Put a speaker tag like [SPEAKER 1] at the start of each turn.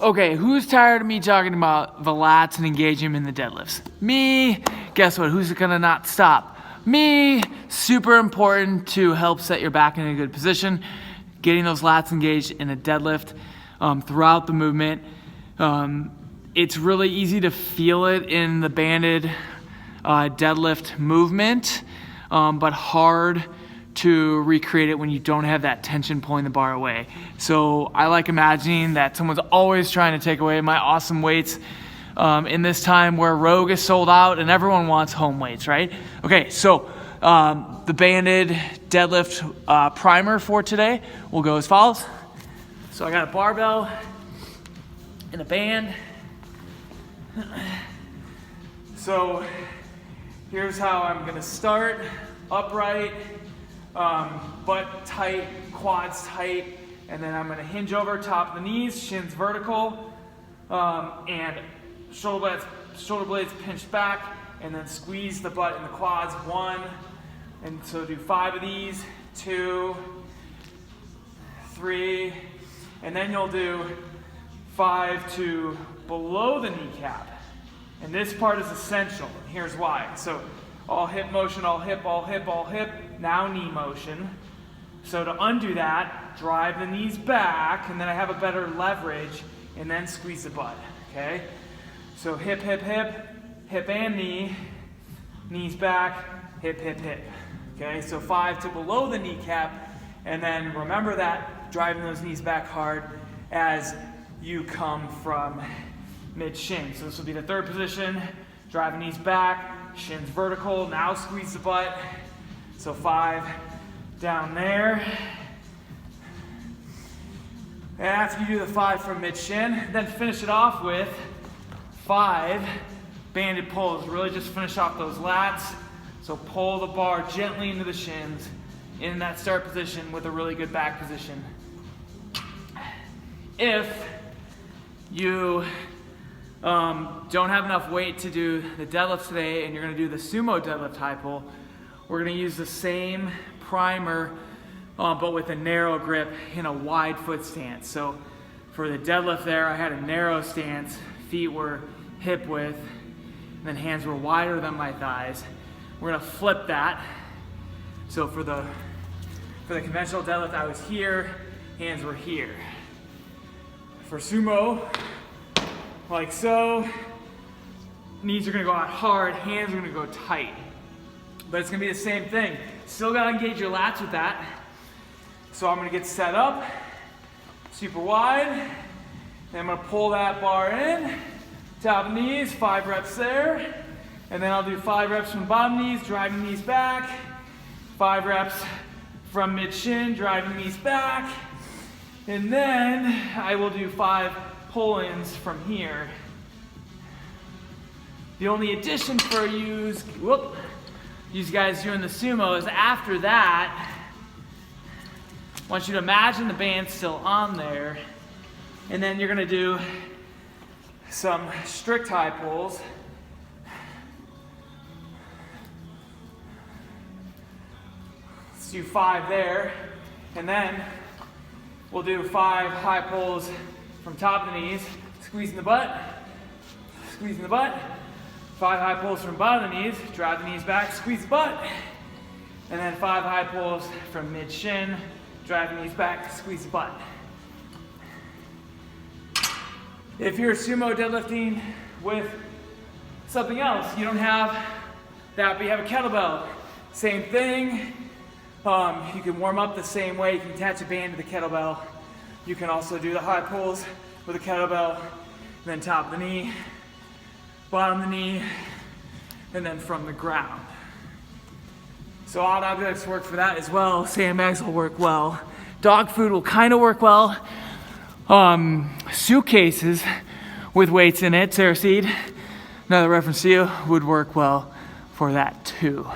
[SPEAKER 1] Okay, who's tired of me talking about the lats and engaging them in the deadlifts? Me. Guess what? Who's gonna not stop? Me. Super important to help set your back in a good position. Getting those lats engaged in a deadlift throughout the movement. It's really easy to feel it in the banded deadlift movement, but hard to recreate it when you don't have that tension pulling the bar away. So I like imagining that someone's always trying to take away my awesome weights in this time where Rogue is sold out and everyone wants home weights, right? Okay, so the banded deadlift primer for today will go as follows. So I got a barbell and a band. So here's how I'm gonna start. Upright, butt tight, quads tight, and then I'm gonna hinge over, top of the knees, shins vertical, and shoulder blades pinched back, and then squeeze the butt and the quads, 1, and so do 5 of these, 2, 3, and then you'll do 5 to below the kneecap. And this part is essential, and here's why. So all hip motion, all hip, all hip, all hip, now knee motion. So to undo that, drive the knees back, and then I have a better leverage, and then squeeze the butt, okay? So hip, hip, hip, hip and knee, knees back, hip, hip, hip, okay? So 5 to below the kneecap, and then remember that, driving those knees back hard as you come from mid-shin. So this will be the third position, drive the knees back, shins vertical, now squeeze the butt. So 5 down there. And after you do the 5 from mid-shin, then finish it off with 5 banded pulls. Really just finish off those lats. So pull the bar gently into the shins in that start position with a really good back position. If you don't have enough weight to do the deadlift today and you're gonna do the sumo deadlift high pull, we're gonna use the same primer but with a narrow grip in a wide foot stance. So for the deadlift there, I had a narrow stance, feet were hip width, and then hands were wider than my thighs. We're gonna flip that. So for the conventional deadlift, I was here, hands were here. For sumo, like so, knees are gonna go out hard, hands are gonna go tight. But it's gonna be the same thing. Still gotta engage your lats with that. So I'm gonna get set up, super wide, then I'm gonna pull that bar in, top of knees, 5 reps there, and then I'll do 5 reps from bottom knees, driving knees back, 5 reps from mid-shin, driving knees back, and then I will do 5 pull-ins from here. The only addition for you guys doing the sumo is after that, I want you to imagine the band's still on there, and then you're gonna do some strict high pulls. Let's do 5 there, and then we'll do 5 high pulls from top of the knees, squeezing the butt, 5 high pulls from bottom of the knees, drive the knees back, squeeze the butt, and then 5 high pulls from mid-shin, drive the knees back, squeeze the butt. If you're sumo deadlifting with something else, you don't have that, but you have a kettlebell, same thing. You can warm up the same way. You can attach a band to the kettlebell. You can also do the high pulls with a kettlebell, and then top of the knee, bottom of the knee, and then from the ground. So odd objects work for that as well. Sandbags will work well. Dog food will kind of work well. Suitcases with weights in it, Sarah Seed, another reference to you, would work well for that too.